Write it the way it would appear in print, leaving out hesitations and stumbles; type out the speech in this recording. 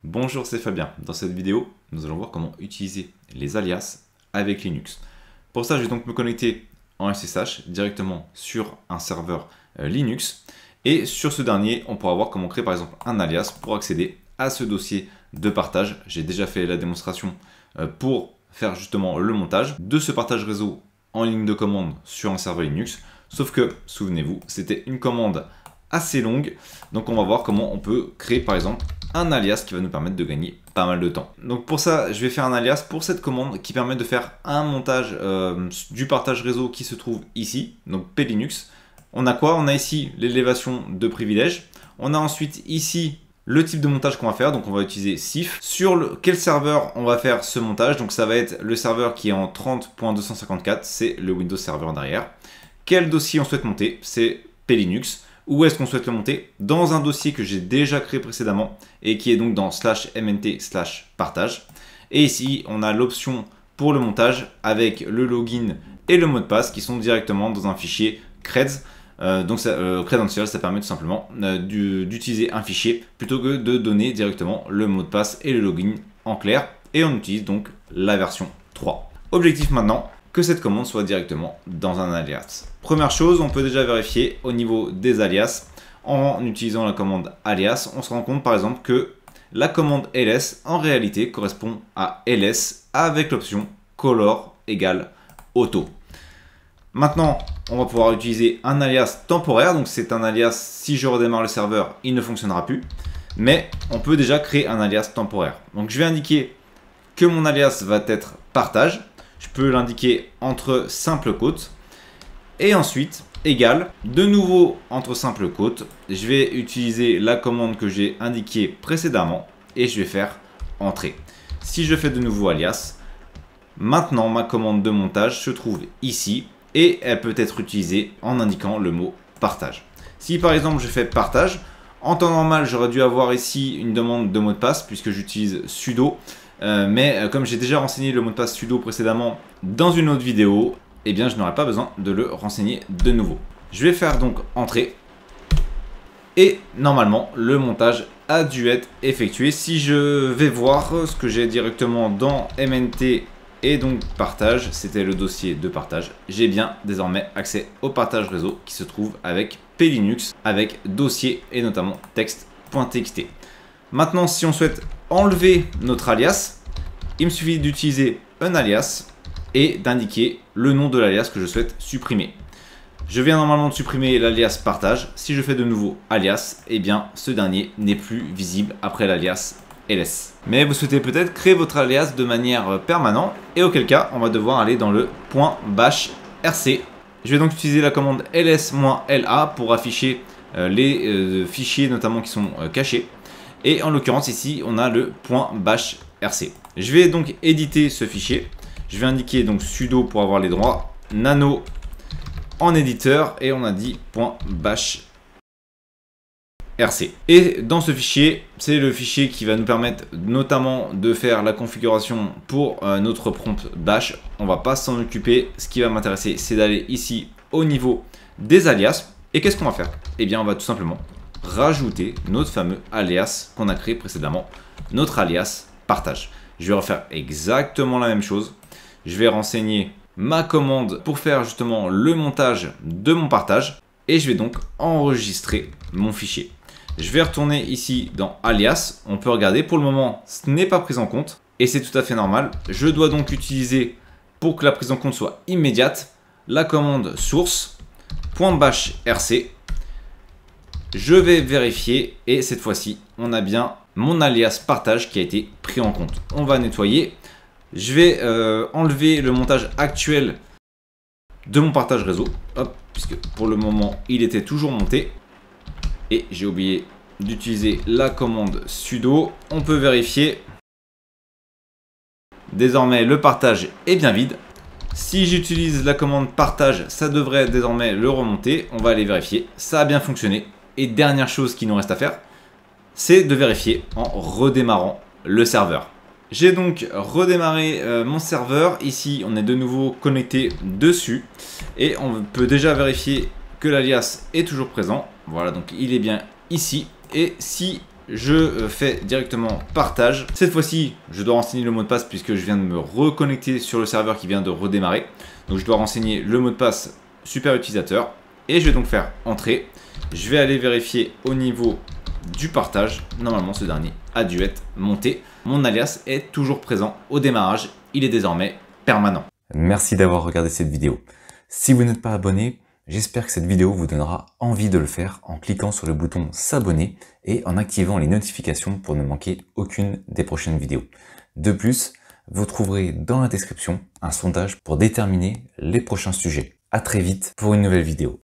Bonjour, c'est Fabien. Dans cette vidéo, nous allons voir comment utiliser les alias avec Linux. Pour ça, je vais donc me connecter en SSH directement sur un serveur Linux. Et sur ce dernier, on pourra voir comment créer par exemple un alias pour accéder à ce dossier de partage. J'ai déjà fait la démonstration pour faire justement le montage de ce partage réseau en ligne de commande sur un serveur Linux. Sauf que, souvenez-vous, c'était une commande assez longue. Donc on va voir comment on peut créer par exemple un alias qui va nous permettre de gagner pas mal de temps. Donc pour ça, je vais faire un alias pour cette commande qui permet de faire un montage du partage réseau qui se trouve ici, donc plinux. On a quoi? On a ici l'élévation de privilèges. On a ensuite ici le type de montage qu'on va faire, donc on va utiliser SIF. Sur quel serveur on va faire ce montage? Donc ça va être le serveur qui est en 30.254, c'est le Windows Server derrière. Quel dossier on souhaite monter? C'est plinux. Où est-ce qu'on souhaite le monter? Dans un dossier que j'ai déjà créé précédemment et qui est donc dans /mnt/partage. Et ici, on a l'option pour le montage avec le login et le mot de passe qui sont directement dans un fichier creds. Credentials, ça permet tout simplement d'utiliser un fichier plutôt que de donner directement le mot de passe et le login en clair. Et on utilise donc la version 3. Objectif maintenant, que cette commande soit directement dans un alias. Première chose, on peut déjà vérifier au niveau des alias en utilisant la commande alias. On se rend compte par exemple que la commande ls en réalité correspond à ls avec l'option color égale auto. Maintenant, on va pouvoir utiliser un alias temporaire. Donc c'est un alias, si je redémarre le serveur, il ne fonctionnera plus. Mais on peut déjà créer un alias temporaire. Donc je vais indiquer que mon alias va être partage. Je peux l'indiquer entre simple quote et ensuite égal. De nouveau entre simple quote, je vais utiliser la commande que j'ai indiquée précédemment et je vais faire entrée. Si je fais de nouveau alias, maintenant ma commande de montage se trouve ici et elle peut être utilisée en indiquant le mot partage. Si par exemple je fais partage, en temps normal j'aurais dû avoir ici une demande de mot de passe puisque j'utilise sudo. Mais comme j'ai déjà renseigné le mot de passe sudo précédemment dans une autre vidéo, eh bien je n'aurai pas besoin de le renseigner de nouveau. Je vais faire donc entrée et normalement le montage a dû être effectué. Si je vais voir ce que j'ai directement dans MNT et donc partage, c'était le dossier de partage, j'ai bien désormais accès au partage réseau qui se trouve avec plinux, avec dossier et notamment texte.txt. Maintenant, si on souhaite enlever notre alias, il me suffit d'utiliser un alias et d'indiquer le nom de l'alias que je souhaite supprimer. Je viens normalement de supprimer l'alias partage. Si je fais de nouveau alias, eh bien ce dernier n'est plus visible après l'alias ls. Mais vous souhaitez peut-être créer votre alias de manière permanente et auquel cas on va devoir aller dans le .bash rc. Je vais donc utiliser la commande ls-la pour afficher les fichiers notamment qui sont cachés. Et en l'occurrence ici on a le .bash rc. Je vais donc éditer ce fichier. Je vais indiquer donc sudo pour avoir les droits, nano en éditeur et on a dit .bash rc. Et dans ce fichier, c'est le fichier qui va nous permettre notamment de faire la configuration pour notre prompt bash. On va pas s'en occuper. Ce qui va m'intéresser, c'est d'aller ici au niveau des alias. Et qu'est-ce qu'on va faire? Eh bien on va tout simplement rajouter notre fameux alias qu'on a créé précédemment, notre alias partage. Je vais refaire exactement la même chose. Je vais renseigner ma commande pour faire justement le montage de mon partage et je vais donc enregistrer mon fichier. Je vais retourner ici dans alias. On peut regarder pour le moment, ce n'est pas pris en compte et c'est tout à fait normal. Je dois donc utiliser pour que la prise en compte soit immédiate la commande source .bash rc. Je vais vérifier et cette fois-ci, on a bien mon alias partage qui a été pris en compte. On va nettoyer. Je vais enlever le montage actuel de mon partage réseau. Hop, puisque pour le moment, il était toujours monté. Et j'ai oublié d'utiliser la commande sudo. On peut vérifier. Désormais, le partage est bien vide. Si j'utilise la commande partage, ça devrait désormais le remonter. On va aller vérifier. Ça a bien fonctionné. Et dernière chose qu'il nous reste à faire, c'est de vérifier en redémarrant le serveur. J'ai donc redémarré mon serveur. Ici, on est de nouveau connecté dessus. Et on peut déjà vérifier que l'alias est toujours présent. Voilà, donc il est bien ici. Et si je fais directement partage. Cette fois-ci, je dois renseigner le mot de passe puisque je viens de me reconnecter sur le serveur qui vient de redémarrer. Donc je dois renseigner le mot de passe super utilisateur et je vais donc faire entrer. Je vais aller vérifier au niveau du partage. Normalement, ce dernier a dû être monté. Mon alias est toujours présent au démarrage. Il est désormais permanent. Merci d'avoir regardé cette vidéo. Si vous n'êtes pas abonné, j'espère que cette vidéo vous donnera envie de le faire en cliquant sur le bouton s'abonner et en activant les notifications pour ne manquer aucune des prochaines vidéos. De plus, vous trouverez dans la description un sondage pour déterminer les prochains sujets. À très vite pour une nouvelle vidéo.